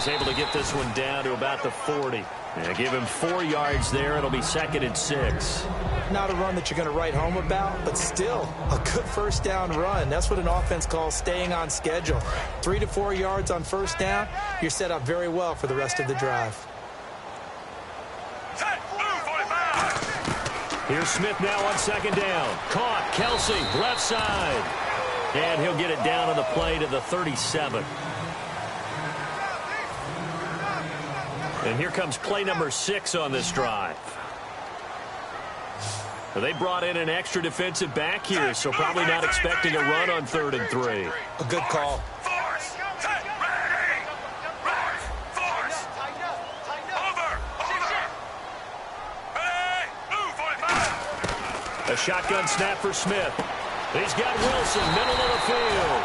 he's able to get this one down to about the 40. And give him 4 yards there. It'll be 2nd and 6. Not a run that you're going to write home about, but still a good first down run. That's what an offense calls staying on schedule. 3 to 4 yards on first down, you're set up very well for the rest of the drive. Here's Smith now on 2nd down. Caught. Kelsey, left side. And he'll get it down on the play to the 37. And here comes play number 6 on this drive. They brought in an extra defensive back here, so probably not expecting a run on 3rd and 3. A good call. A shotgun snap for Smith. He's got Wilson, middle of the field.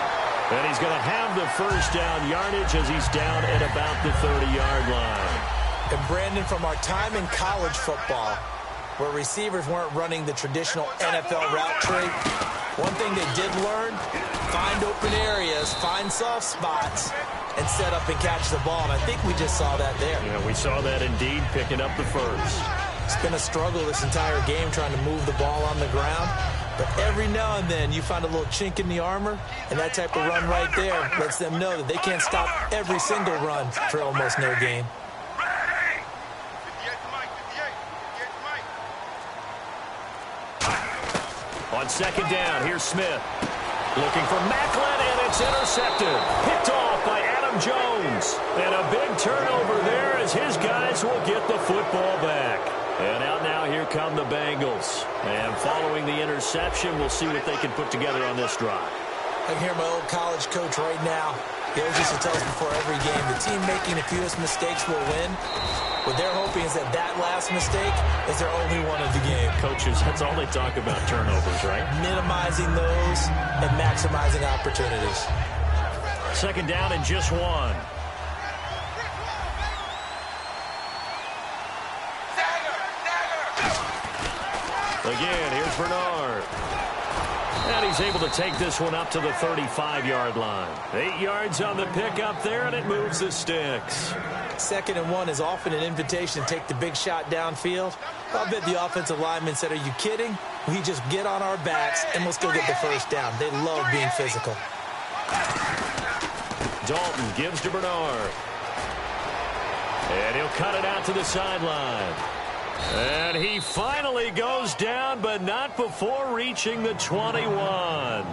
And he's going to have the first down yardage as he's down at about the 30-yard line. And Brandon, from our time in college football, where receivers weren't running the traditional NFL route tree, one thing they did learn, find open areas, find soft spots, and set up and catch the ball. And I think we just saw that there. Yeah, we saw that indeed, picking up the first. It's been a struggle this entire game trying to move the ball on the ground. But every now and then you find a little chink in the armor, and that type of run right there lets them know that they can't stop every single run for almost no gain. On 2nd down, here's Smith. Looking for Macklin, and it's intercepted. Picked off by Adam Jones. And a big turnover there as his guys will get the football back. And out now, here come the Bengals. And following the interception, we'll see what they can put together on this drive. I can hear my old college coach right now. He always used to tell us before every game, the team making the fewest mistakes will win. What they're hoping is that that last mistake is their only one of the game. Coaches, that's all they talk about, turnovers, right? Minimizing those and maximizing opportunities. 2nd down and just 1. Again, here's Bernard. And he's able to take this one up to the 35-yard line. 8 yards on the pickup there, and it moves the sticks. 2nd and 1 is often an invitation to take the big shot downfield. I bet the offensive linemen said, are you kidding? We just get on our backs, and we'll still get the first down. They love being physical. Dalton gives to Bernard. And he'll cut it out to the sideline. And he finally goes down, but not before reaching the 21.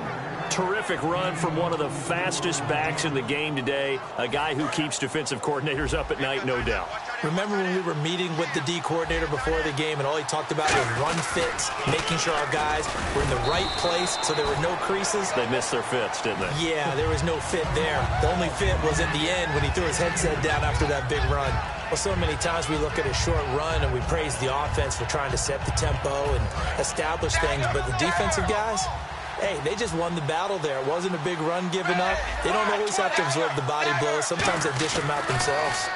Terrific run from one of the fastest backs in the game today. A guy who keeps defensive coordinators up at night, no doubt. Remember when we were meeting with the D coordinator before the game and all he talked about was run fits, making sure our guys were in the right place so there were no creases? They missed their fits, didn't they? Yeah, there was no fit there. The only fit was at the end when he threw his headset down after that big run. Well, so many times we look at a short run and we praise the offense for trying to set the tempo and establish things, but the defensive guys, hey, they just won the battle there. It wasn't a big run given up. They don't always have to absorb the body blows. Sometimes they dish them out themselves.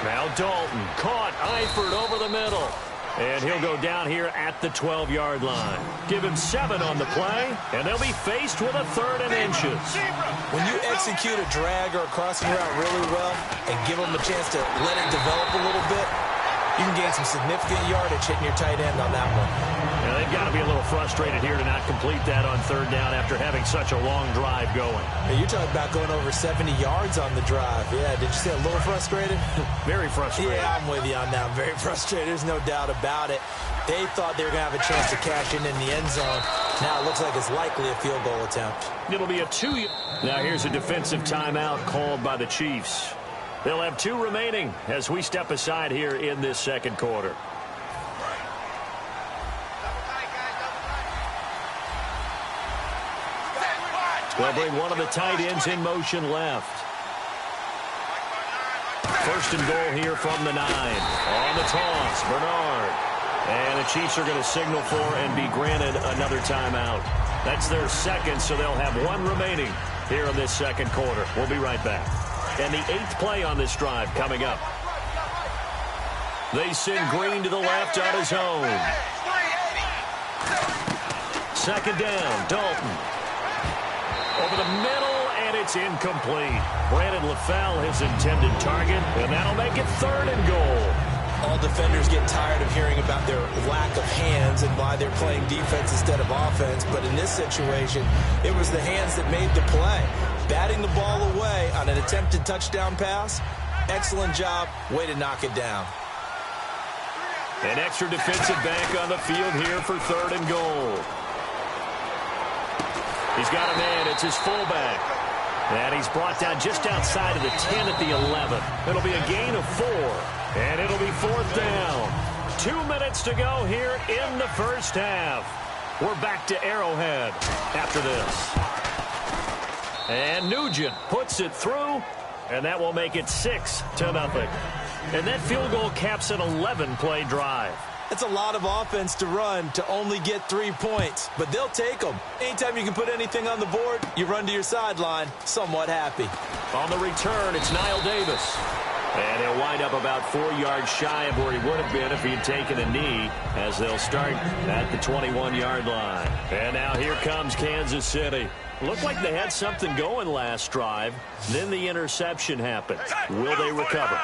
Now Dalton caught Eifert over the middle. And he'll go down here at the 12-yard line. Give him 7 on the play, and they'll be faced with a 3rd and inches. When you execute a drag or a crossing route really well and give them a chance to let it develop a little bit, you can gain some significant yardage hitting your tight end on that one. Now, they've got to be a little frustrated here to not complete that on 3rd down after having such a long drive going. Hey, you're talking about going over 70 yards on the drive. Yeah, did you say a little frustrated? Very frustrated. Yeah, I'm with you on that. Very frustrated. There's no doubt about it. They thought they were going to have a chance to cash in the end zone. Now it looks like it's likely a field goal attempt. It'll be a 2. Now here's a defensive timeout called by the Chiefs. They'll have 2 remaining as we step aside here in this 2nd quarter. They'll bring one of the tight ends in motion left. 1st and goal here from the 9. On the toss, Bernard. And the Chiefs are going to signal for and be granted another timeout. That's their 2nd, so they'll have 1 remaining here in this 2nd quarter. We'll be right back. And the 8th play on this drive coming up. They send Green to the left on his own. 2nd down, Dalton. Over the middle, and and it's incomplete. Brandon LaFell, his intended target, and that'll make it 3rd and goal. All defenders get tired of hearing about their lack of hands and why they're playing defense instead of offense. But in this situation, it was the hands that made the play. Batting the ball away on an attempted touchdown pass. Excellent job. Way to knock it down. An extra defensive back on the field here for 3rd and goal. He's got a man. It's his fullback. And he's brought down just outside of the 10 at the 11. It'll be a gain of 4. And it'll be 4th down. 2 minutes to go here in the first half. We're back to Arrowhead after this. And Nugent puts it through, and that will make it 6-0. And that field goal caps an 11-play drive. It's a lot of offense to run to only get 3 points, but they'll take them. Anytime you can put anything on the board, you run to your sideline somewhat happy. On the return, it's Niall Davis. And he'll wind up about 4 yards shy of where he would have been if he had taken a knee, as they'll start at the 21-yard line. And now here comes Kansas City. Looked like they had something going last drive. Then the interception happened. Will they recover?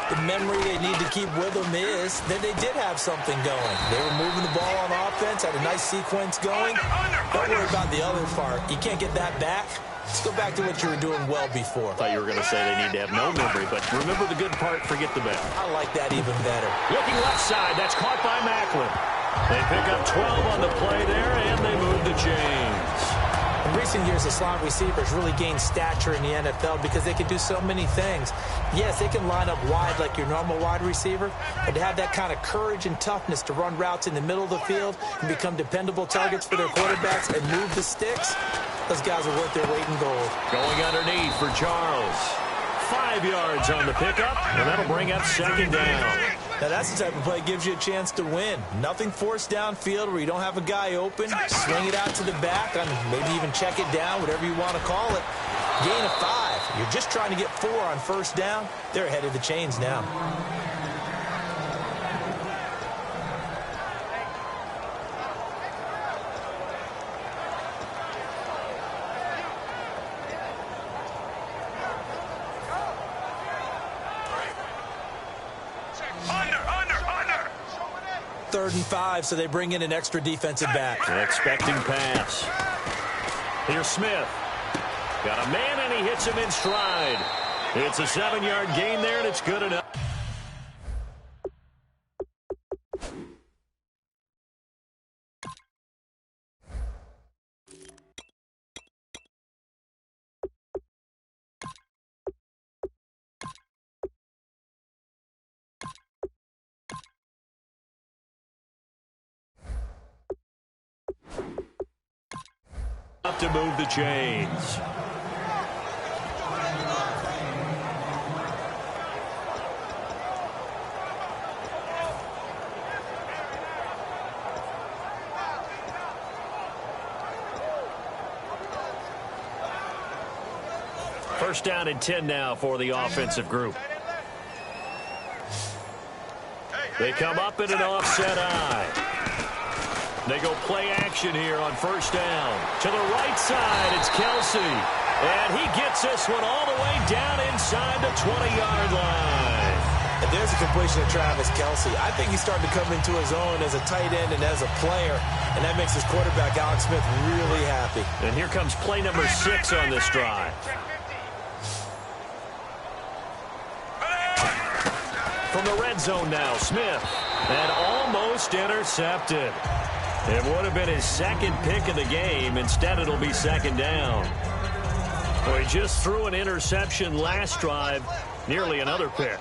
The memory they need to keep with them is that they did have something going. They were moving the ball on offense, had a nice sequence going. Don't worry about the other part. You can't get that back. Let's go back to what you were doing well before. I thought you were going to say they need to have no memory, but remember the good part, forget the bad. I like that even better. Looking left side, that's caught by Macklin. They pick up 12 on the play there, and they move the chains. In recent years, the slot receivers really gained stature in the NFL because they can do so many things. Yes, they can line up wide like your normal wide receiver, but to have that kind of courage and toughness to run routes in the middle of the field and become dependable targets for their quarterbacks and move the sticks, those guys are worth their weight in gold. Going underneath for Charles. 5 yards on the pickup, and that'll bring up 2nd down. Now, that's the type of play that gives you a chance to win. Nothing forced downfield where you don't have a guy open. Swing it out to the back, and maybe even check it down, whatever you want to call it. Gain of 5. You're just trying to get 4 on 1st down. They're ahead of the chains now. Third and 5, so they bring in an extra defensive back. An expecting pass. Here's Smith. Got a man, and he hits him in stride. It's a 7-yard gain there, and it's good enough. To move the chains. First down and 10 now for the offensive group. They come up in an offset eye. They go play action here on 1st down. To the right side, it's Kelsey. And he gets this one all the way down inside the 20-yard line. And there's a completion of Travis Kelsey. I think he's starting to come into his own as a tight end and as a player. And that makes his quarterback, Alex Smith, really happy. And here comes play number 6 on this drive. From the red zone now, Smith. And almost intercepted. It would have been his 2nd pick of the game. Instead, it'll be 2nd down. Well, he just threw an interception last drive. Nearly another pick.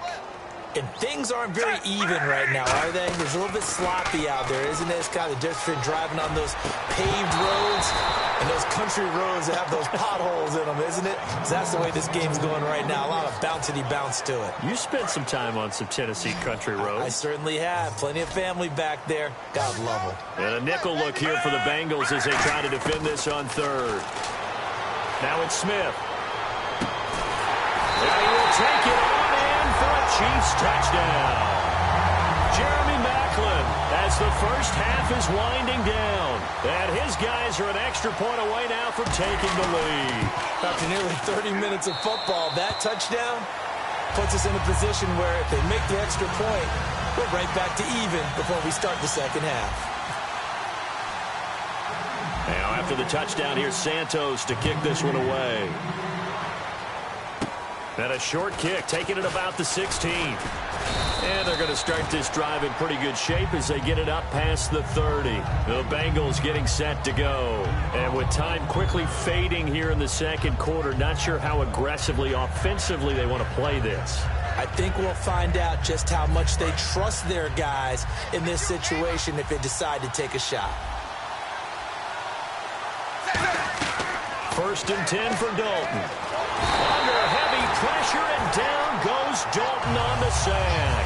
And things aren't very even right now, are they? There's a little bit sloppy out there, isn't it? It's kind of different driving on those paved roads and those country roads that have those potholes in them, isn't it? 'Cause that's the way this game's going right now. A lot of bouncy bounce to it. You spent some time on some Tennessee country roads. I certainly have. Plenty of family back there. God love them. And a nickel look here for the Bengals as they try to defend this on 3rd. Now it's Smith. And he will take it on in for a Chiefs touchdown. Jeremy Macklin has as the first half is winding down. And his guys are an extra point away now from taking the lead. After nearly 30 minutes of football, that touchdown puts us in a position where if they make the extra point, we're right back to even before we start the second half. Now after the touchdown, here's Santos to kick this one away. And a short kick, taking it about the 16. And they're going to start this drive in pretty good shape as they get it up past the 30. The Bengals getting set to go. And with time quickly fading here in the second quarter, not sure how aggressively, offensively they want to play this. I think we'll find out just how much they trust their guys in this situation if they decide to take a shot. 1st and 10 for Dalton. Under heavy pressure, and down goes Dalton on the sack.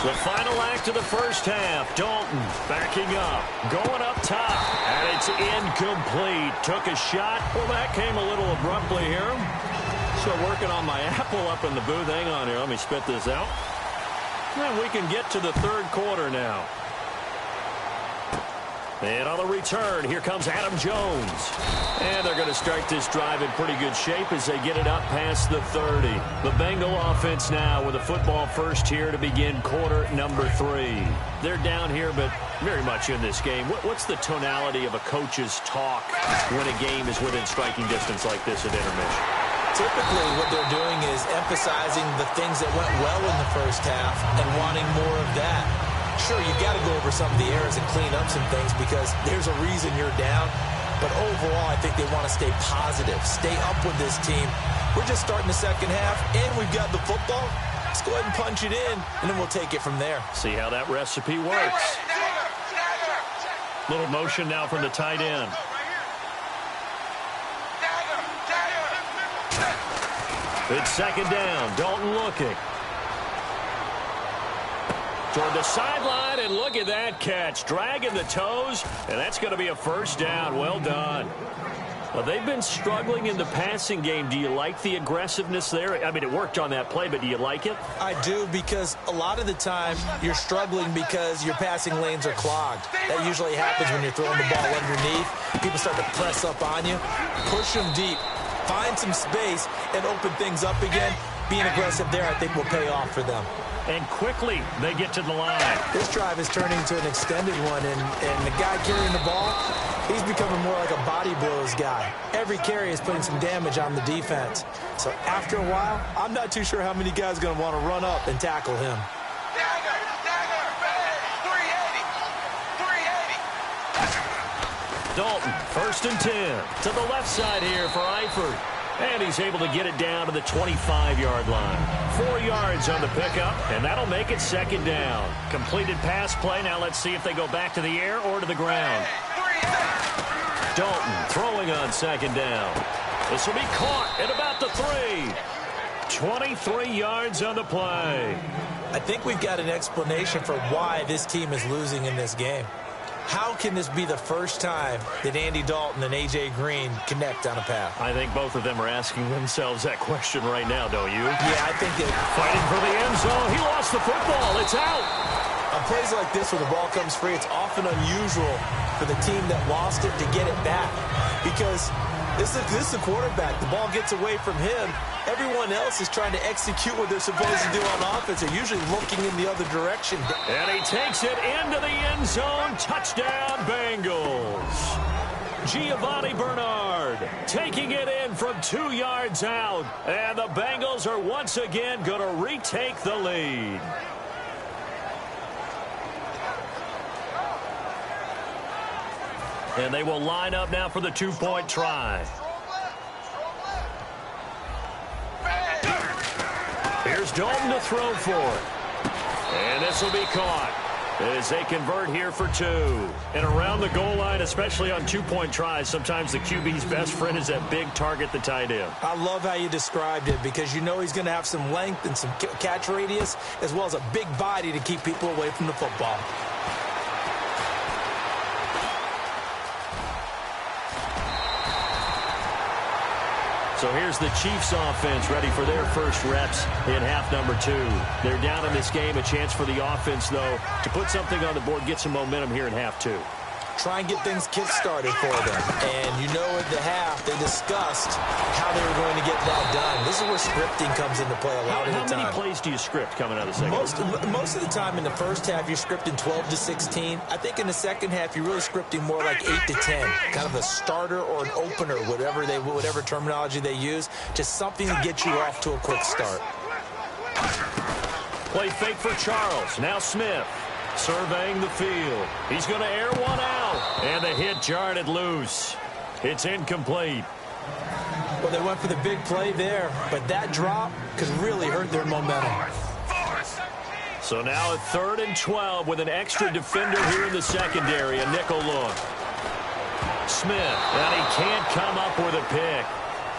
The final act of the first half. Dalton backing up, going up top, and it's incomplete. Took a shot. Well, that came a little abruptly here. So working on my apple up in the booth. Hang on here. Let me spit this out. And we can get to the third quarter now. And on the return, here comes Adam Jones. And they're going to start this drive in pretty good shape as they get it up past the 30. The Bengal offense now with a football first here to begin quarter number 3. They're down here, but very much in this game. What's the tonality of a coach's talk when a game is within striking distance like this at intermission? Typically, what they're doing is emphasizing the things that went well in the first half and wanting more of that. Sure, you've got to go over some of the errors and clean up some things because there's a reason you're down. But overall, I think they want to stay positive, stay up with this team. We're just starting the second half, and we've got the football. Let's go ahead and punch it in, and then we'll take it from there. See how that recipe works. Little motion now from the tight end. It's second down. Dalton looking. Toward the sideline, and look at that catch. Dragging the toes, and that's going to be a first down. Well done. Well, they've been struggling in the passing game. Do you like the aggressiveness there? I mean, it worked on that play, but do you like it? I do, because a lot of the time you're struggling because your passing lanes are clogged. That usually happens when you're throwing the ball underneath. People start to press up on you. Push them deep. Find some space and open things up again. Being aggressive there, I think, will pay off for them. And quickly, they get to the line. This drive is turning into an extended one, and the guy carrying the ball, he's becoming more like a body blows guy. Every carry is putting some damage on the defense. So after a while, I'm not too sure how many guys are going to want to run up and tackle him. Dalton, 1st and 10. To the left side here for Eifert. And he's able to get it down to the 25-yard line. 4 yards on the pickup, and that'll make it second down. Completed pass play. Now let's see if they go back to the air or to the ground. Dalton throwing on second down. This will be caught at about the 3. 23 yards on the play. I think we've got an explanation for why this team is losing in this game. How can this be the first time that Andy Dalton and A.J. Green connect on a pass? I think both of them are asking themselves that question right now, don't you? Yeah, I think they're fighting for the end zone. He lost the football. It's out. On plays like this where the ball comes free, it's often unusual for the team that lost it to get it back. Because this is the quarterback. The ball gets away from him. Everyone else is trying to execute what they're supposed to do on offense. They're usually looking in the other direction. And he takes it into the end zone. Touchdown, Bengals. Giovanni Bernard taking it in from 2 yards out. And the Bengals are once again going to retake the lead. And they will line up now for the two-point try. Here's Dalton to throw for it. And this will be caught as they convert here for 2. And around the goal line, especially on two-point tries, sometimes the QB's best friend is that big target, the tight end. I love how you described it because you know he's going to have some length and some catch radius as well as a big body to keep people away from the football. So here's the Chiefs offense ready for their first reps in half number 2. They're down in this game. A chance for the offense, though, to put something on the board, get some momentum here in half 2. Try and get things kick-started for them. And you know at the half, they discussed how they were going to get that done. This is where scripting comes into play a lot of the time. How many plays do you script coming out of the second half? Most of the time in the first half, you're scripting 12 to 16. I think in the second half, you're really scripting more like 8 to 10. Kind of a starter or an opener, whatever terminology they use. Just something to get you off to a quick start. Play fake for Charles. Now Smith. Surveying the field. He's going to air one out. And the hit jarred it loose. It's incomplete. Well, they went for the big play there, but that drop could really hurt their momentum. So now a 3rd and 12 with an extra defender here in the secondary. A nickel look. Smith, and he can't come up with a pick.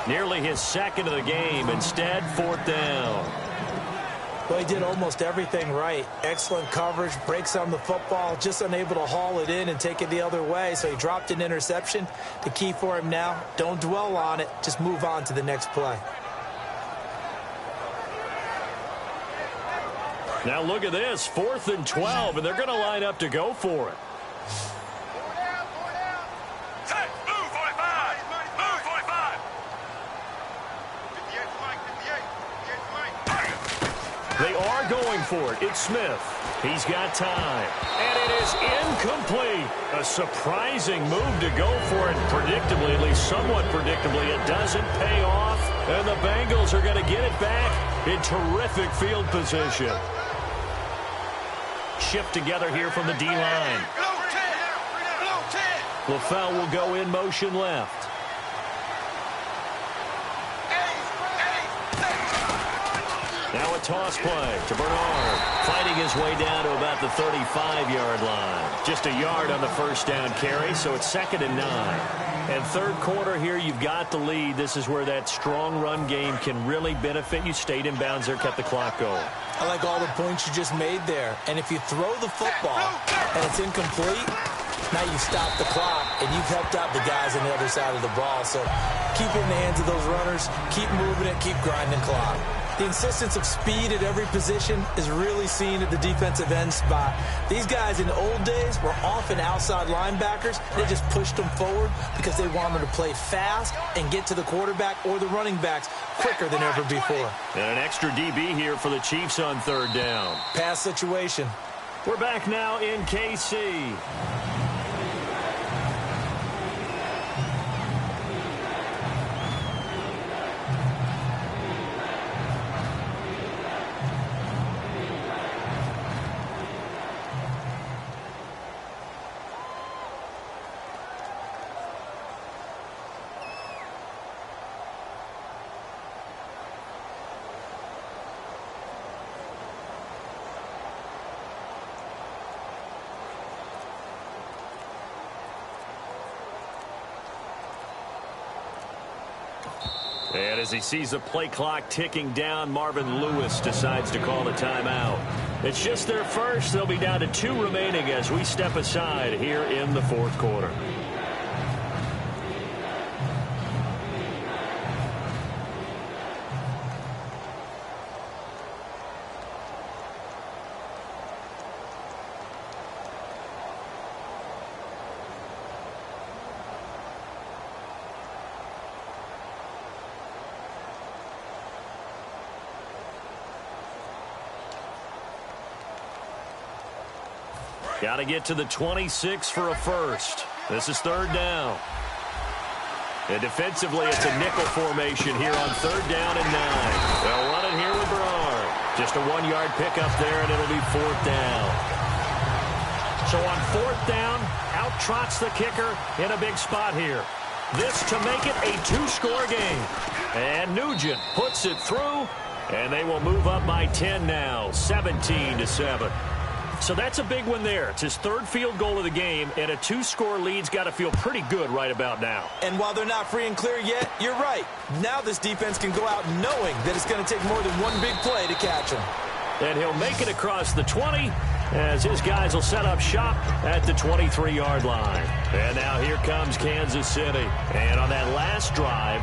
Nearly his second of the game. Instead, 4th down. Well, he did almost everything right. Excellent coverage, breaks on the football, just unable to haul it in and take it the other way. So he dropped an interception. The key for him now, don't dwell on it. Just move on to the next play. Now look at this, 4th and 12, and they're going to line up to go for it. They are going for it. It's Smith. He's got time. And it is incomplete. A surprising move to go for it. Predictably, at least somewhat predictably, it doesn't pay off. And the Bengals are going to get it back in terrific field position. Shift together here from the D-line. LaFell will go in motion left. Now a toss play to Bernard, fighting his way down to about the 35-yard line. Just a yard on the first down carry, so it's 2nd and 9. And third quarter here, you've got the lead. This is where that strong run game can really benefit you. Stayed in bounds there, kept the clock going. I like all the points you just made there. And if you throw the football and it's incomplete, now you stop the clock and you've helped out the guys on the other side of the ball. So keep it in the hands of those runners, keep moving it, keep grinding clock. The insistence of speed at every position is really seen at the defensive end spot. These guys in the old days were often outside linebackers. They just pushed them forward because they wanted to play fast and get to the quarterback or the running backs quicker than ever before. And an extra DB here for the Chiefs on 3rd down. Pass situation. We're back now in KC. And as he sees the play clock ticking down, Marvin Lewis decides to call a timeout. It's just their first. They'll be down to 2 remaining as we step aside here in the 4th quarter. Got to get to the 26 for a first. This is 3rd down. And defensively, it's a nickel formation here on 3rd down and 9. They'll run it here with Bernard. Just a 1-yard pickup there, and it'll be 4th down. So on 4th down, out trots the kicker in a big spot here. This to make it a 2-score game. And Nugent puts it through, and they will move up by 10 now, 17-7. So that's a big one there. It's his 3rd field goal of the game, and a 2-score lead's got to feel pretty good right about now. And while they're not free and clear yet, you're right. Now this defense can go out knowing that it's going to take more than one big play to catch him. And he'll make it across the 20 as his guys will set up shop at the 23-yard line. And now here comes Kansas City. And on that last drive,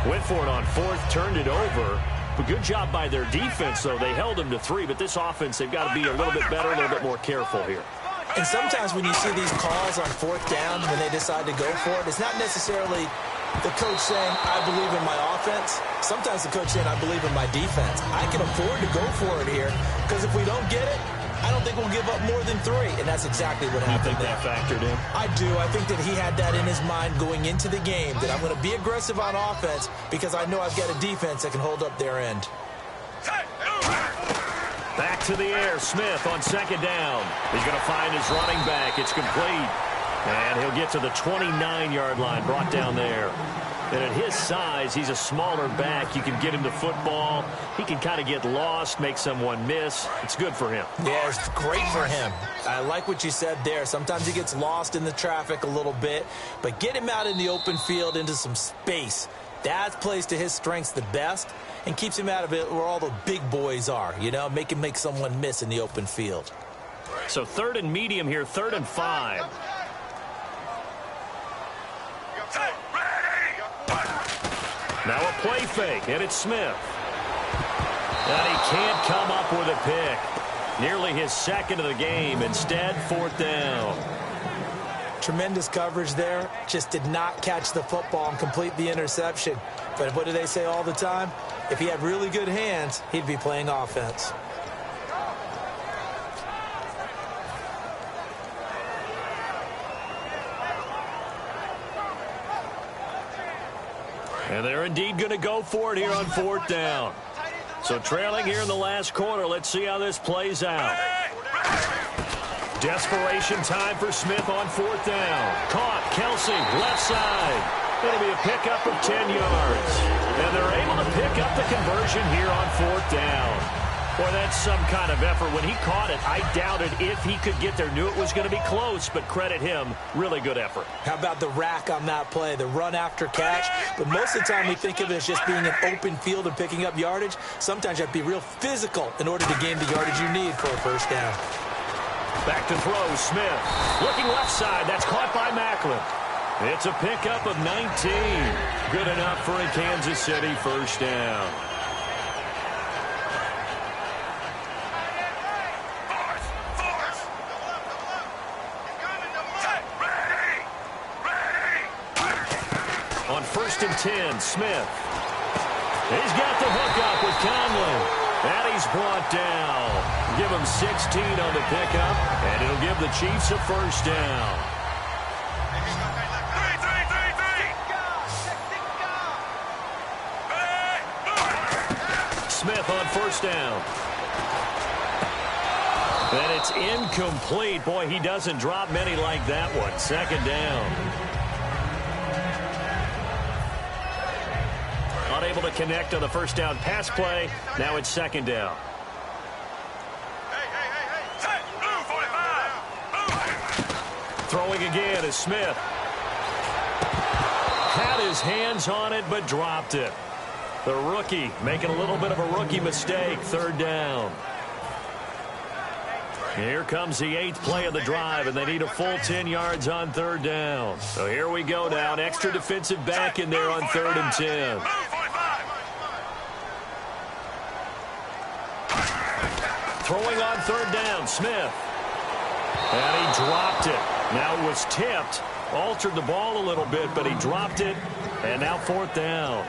Went for it on fourth, turned it over. But good job by their defense, though. They held them to 3, but this offense, they've got to be a little bit better, a little bit more careful here. And sometimes when you see these calls on fourth down, when they decide to go for it, it's not necessarily the coach saying, I believe in my offense. Sometimes the coach saying, I believe in my defense. I can afford to go for it here because if we don't get it, I don't think we'll give up more than 3. And that's exactly what happened there. You think that factored in? I do. I think that he had that in his mind going into the game, that I'm going to be aggressive on offense because I know I've got a defense that can hold up their end. Back to the air, Smith on second down. He's going to find his running back. It's complete. And he'll get to the 29-yard line, brought down there. And at his size, he's a smaller back. You can get him the football. He can kind of get lost, make someone miss. It's good for him. Yeah, it's great for him. I like what you said there. Sometimes he gets lost in the traffic a little bit. But get him out in the open field into some space. That plays to his strengths the best and keeps him out of it where all the big boys are, you know, make him make someone miss in the open field. So 3rd and medium here, 3rd and 5. Now a play fake, and it's Smith. And he can't come up with a pick. Nearly his second of the game. Instead, 4th down. Tremendous coverage there. Just did not catch the football and complete the interception. But what do they say all the time? If he had really good hands, he'd be playing offense. And they're indeed going to go for it here on 4th down. So trailing here in the last quarter. Let's see how this plays out. Desperation time for Smith on 4th down. Caught, Kelsey, left side. It'll be a pickup of 10 yards. And they're able to pick up the conversion here on 4th down. Boy, that's some kind of effort. When he caught it, I doubted if he could get there. Knew it was going to be close, but credit him. Really good effort. How about the rack on that play, the run after catch? But most of the time we think of it as just being an open field and picking up yardage. Sometimes you have to be real physical in order to gain the yardage you need for a first down. Back to throw, Smith. Looking left side. That's caught by Macklin. It's a pickup of 19. Good enough for a Kansas City first down. On 1st and 10, Smith. He's got the hook up with Conley. And he's brought down. Give him 16 on the pickup, and it'll give the Chiefs a first down. Smith on 1st down. And it's incomplete. Boy, he doesn't drop many like that one. 2nd down. Unable to connect on the first down pass play. Now it's 2nd down. Throwing again is Smith. Had his hands on it, but dropped it. The rookie making a little bit of a rookie mistake. 3rd down. Here comes the 8th play of the drive, and they need a full 10 yards on 3rd down. So here we go now. An extra defensive back in there on 3rd and 10. Throwing on 3rd down, Smith. And he dropped it. Now it was tipped. Altered the ball a little bit, but he dropped it. And now 4th down.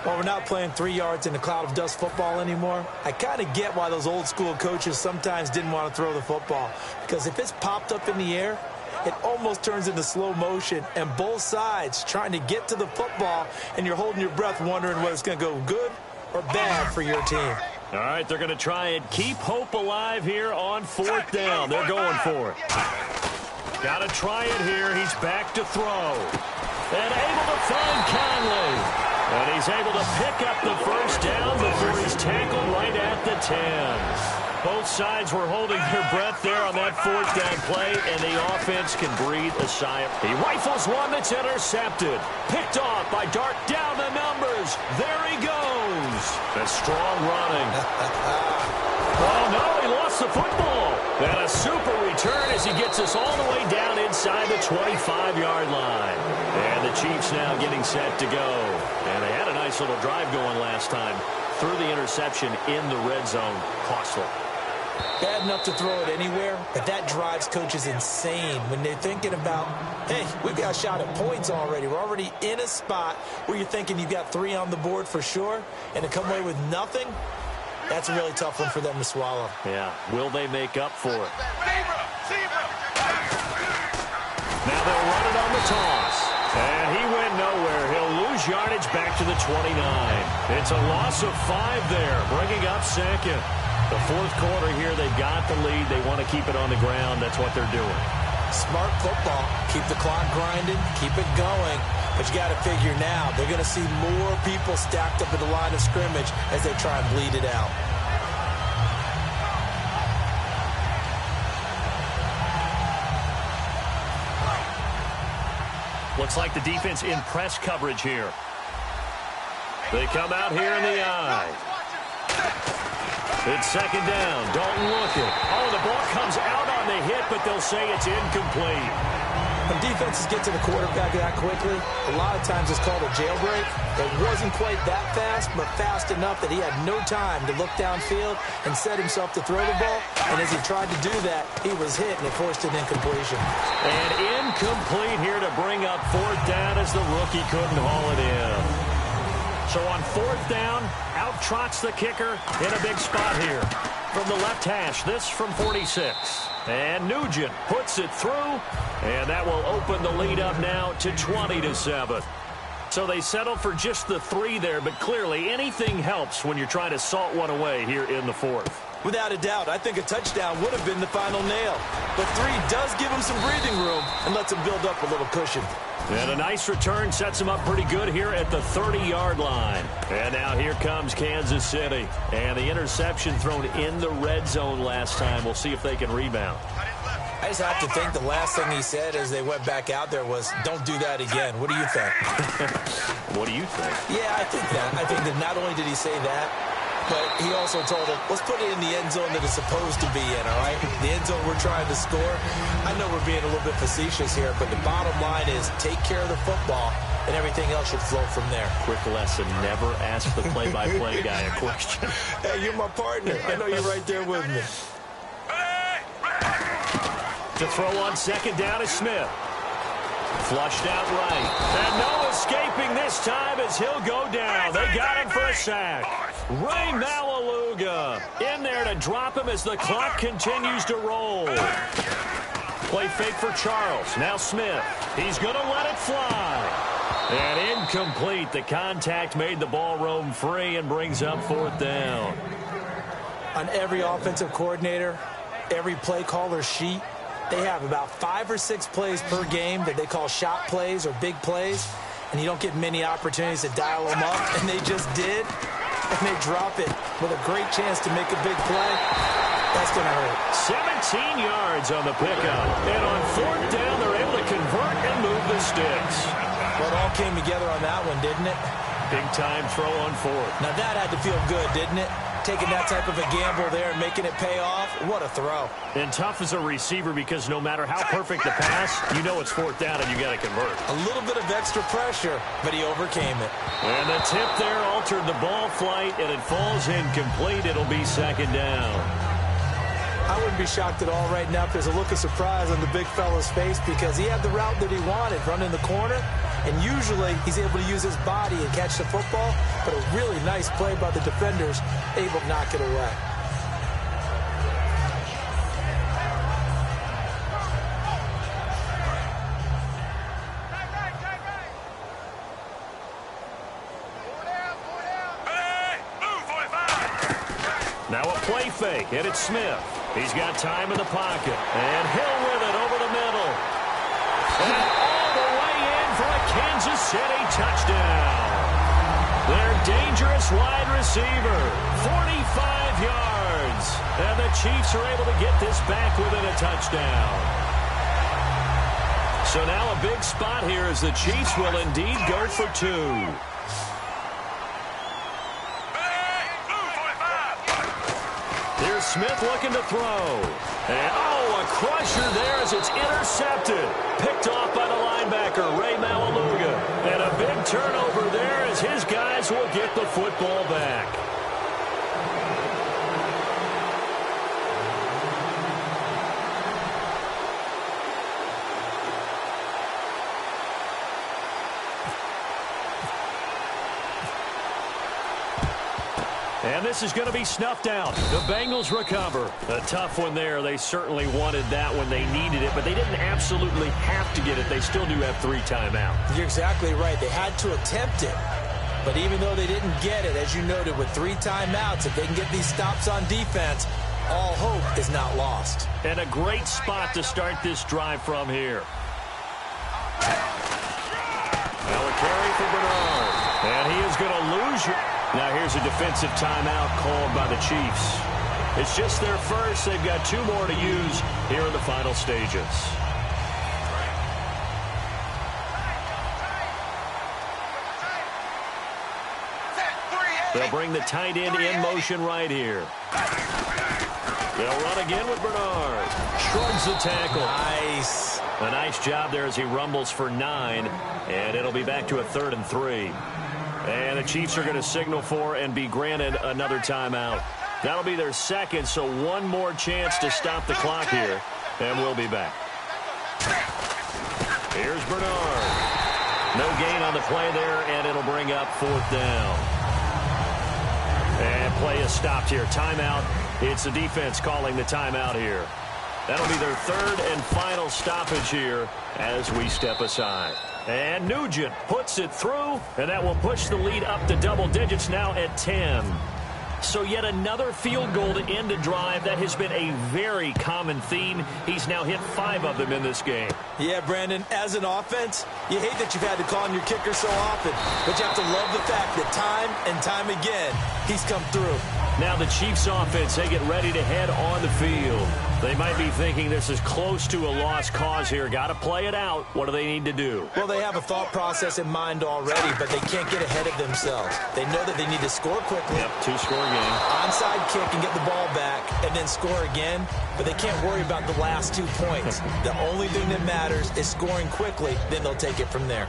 Well, we're not playing 3 yards in a cloud of dust football anymore. I kind of get why those old school coaches sometimes didn't want to throw the football. Because if it's popped up in the air, it almost turns into slow motion. And both sides trying to get to the football, and you're holding your breath wondering whether it's going to go good or bad for your team. All right, they're going to try and keep hope alive here on 4th down. They're going for it. Got to try it here. He's back to throw. And able to find Conley. And he's able to pick up the first down before he's tackled right at the 10. Both sides were holding their breath there on that 4th down play, and the offense can breathe a sigh. He rifles one that's intercepted. Picked off by Dart down the numbers. There he goes. That's strong running. Oh, no, he lost the football. And a super return as he gets us all the way down inside the 25-yard line. And the Chiefs now getting set to go. And they had a nice little drive going last time. Threw the interception in the red zone. Costly. Bad enough to throw it anywhere, but that drives coaches insane when they're thinking about, hey, we've got a shot at points already. We're already in a spot where you're thinking you've got 3 on the board for sure, and to come away with nothing, that's a really tough one for them to swallow. Yeah, will they make up for it? Now they'll run it on the toss. And he went nowhere. He'll lose yardage back to the 29. It's a loss of 5 there, bringing up second. The fourth quarter here, they've got the lead. They want to keep it on the ground. That's what they're doing. Smart football. Keep the clock grinding. Keep it going. But you got to figure now, they're going to see more people stacked up at the line of scrimmage as they try and bleed it out. Looks like the defense in press coverage here. They come out here in the eye. It's second down. Dalton looking. Oh, the ball comes out on the hit, but they'll say it's incomplete. When defenses get to the quarterback that quickly, a lot of times it's called a jailbreak. It wasn't quite that fast, but fast enough that he had no time to look downfield and set himself to throw the ball. And as he tried to do that, he was hit, and it forced an incompletion. And incomplete here to bring up fourth down as the rookie couldn't haul it in. So on fourth down, out trots the kicker in a big spot here. From the left hash, this from 46. And Nugent puts it through, and that will open the lead up now to 20-7. So they settle for just the 3 there, but clearly anything helps when you're trying to salt one away here in the fourth. Without a doubt, I think a touchdown would have been the final nail. But 3 does give him some breathing room and lets him build up a little cushion. And a nice return sets him up pretty good here at the 30-yard line. And now here comes Kansas City. And the interception thrown in the red zone last time. We'll see if they can rebound. I just have to think the last thing he said as they went back out there was, don't do that again. What do you think? What do you think? Yeah, I think that. I think that not only did he say that, but he also told him, let's put it in the end zone that it's supposed to be in, all right? The end zone we're trying to score. I know we're being a little bit facetious here, but the bottom line is take care of the football, and everything else should flow from there. Quick lesson, never ask the play-by-play guy a question. Hey, you're my partner. I know you're right there with me. To throw on second down is Smith. Flushed out right. And no escaping this time as he'll go down. They got him for a sack. Ray Malaluga in there to drop him as the clock continues to roll. Play fake for Charles. Now Smith. He's going to let it fly. And incomplete. The contact made the ball roam free and brings up fourth down. On every offensive coordinator, every play caller sheet, they have about 5 or 6 plays per game that they call shot plays or big plays, and you don't get many opportunities to dial them up, and they just did, and they drop it with a great chance to make a big play. That's going to hurt. 17 yards on the pickup, and on fourth down, they're able to convert and move the sticks. Well, it all came together on that one, didn't it? Big-time throw on fourth. Now, that had to feel good, didn't it? Taking that type of a gamble there and making it pay off. What a throw. And tough as a receiver because no matter how perfect the pass, you know it's fourth down and you got to convert. A little bit of extra pressure, but he overcame it. And the tip there altered the ball flight, and it falls incomplete. It'll be second down. I wouldn't be shocked at all right now if there's a look of surprise on the big fella's face because he had the route that he wanted, running the corner, and usually he's able to use his body and catch the football, but a really nice play by the defenders, able to knock it away. Now a play fake, and it's Smith. He's got time in the pocket, and Hill with it over the middle. And all the way in for a Kansas City touchdown. Their dangerous wide receiver, 45 yards. And the Chiefs are able to get this back within a touchdown. So now a big spot here as the Chiefs will indeed go for 2. Here's Smith looking to throw. And, oh, a crusher there as it's intercepted. Picked off by the linebacker, Ray Malaluga. will get the football back. And this is going to be snuffed out. The Bengals recover. A tough one there. They certainly wanted that when they needed it, but they didn't absolutely have to get it. They still do have 3 timeouts. You're exactly right. They had to attempt it. But even though they didn't get it, as you noted, with 3 timeouts, if they can get these stops on defense, all hope is not lost. And a great spot to start this drive from here. Now a carry for Bernard. And he is going to lose you. Now here's a defensive timeout called by the Chiefs. It's just their first. They've got 2 more to use here in the final stages. They'll bring the tight end in motion right here. They'll run again with Bernard. Shrugs the tackle. Nice. A nice job there as he rumbles for 9. And it'll be back to a 3rd and 3. And the Chiefs are going to signal for and be granted another timeout. That'll be their second, so 1 more chance to stop the clock here. And we'll be back. Here's Bernard. No gain on the play there, and it'll bring up 4th down. And play is stopped here. Timeout. It's the defense calling the timeout here. That'll be their 3rd and final stoppage here as we step aside. And Nugent puts it through, and that will push the lead up to double digits now at 10. So yet another field goal to end a drive. That has been a very common theme. He's now hit 5 of them in this game. Yeah, Brandon, as an offense, you hate that you've had to call on your kicker so often, but you have to love the fact that time and time again, he's come through. Now the Chiefs offense, they get ready to head on the field. They might be thinking this is close to a lost cause here. Got to play it out. What do they need to do? Well, they have a thought process in mind already, but they can't get ahead of themselves. They know that they need to score quickly. Yep, 2-score game. Onside kick and get the ball back and then score again, but they can't worry about the last 2 points. The only thing that matters is scoring quickly, then they'll take it from there.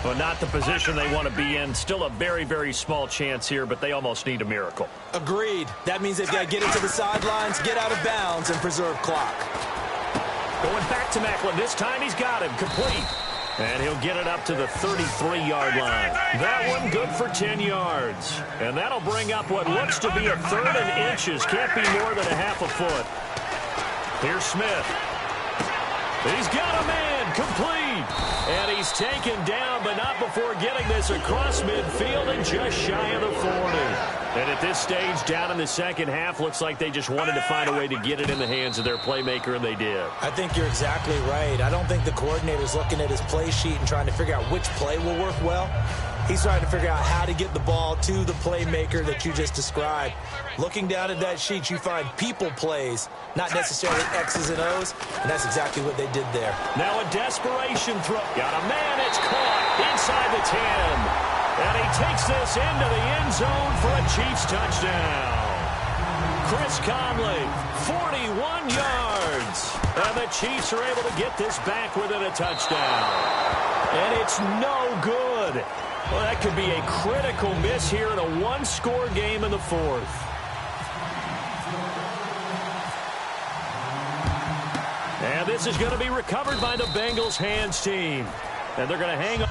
Well, not the position they want to be in. Still a very, very small chance here, but they almost need a miracle. Agreed. That means they've got to get it to the sidelines, get out of bounds, and preserve clock. Going back to Macklin. This time he's got him. Complete. And he'll get it up to the 33-yard line. That one good for 10 yards. And that'll bring up what looks to be a 3rd and inches. Can't be more than a half a foot. Here's Smith. He's got a man. Complete. And he's taken down, but not before getting this across midfield and just shy of the 40. And at this stage, down in the second half, looks like they just wanted to find a way to get it in the hands of their playmaker, and they did. I think you're exactly right. I don't think the coordinator's looking at his play sheet and trying to figure out which play will work well. He's trying to figure out how to get the ball to the playmaker that you just described. Looking down at that sheet, you find people plays, not necessarily X's and O's, and that's exactly what they did there. Now a desperation throw. Got a man, it's caught inside the 10. And he takes this into the end zone for a Chiefs touchdown. Chris Conley, 41 yards. And the Chiefs are able to get this back within a touchdown. And it's no good. Well, that could be a critical miss here in a 1-score game in the 4th. And this is going to be recovered by the Bengals hands team. And they're going to hang on.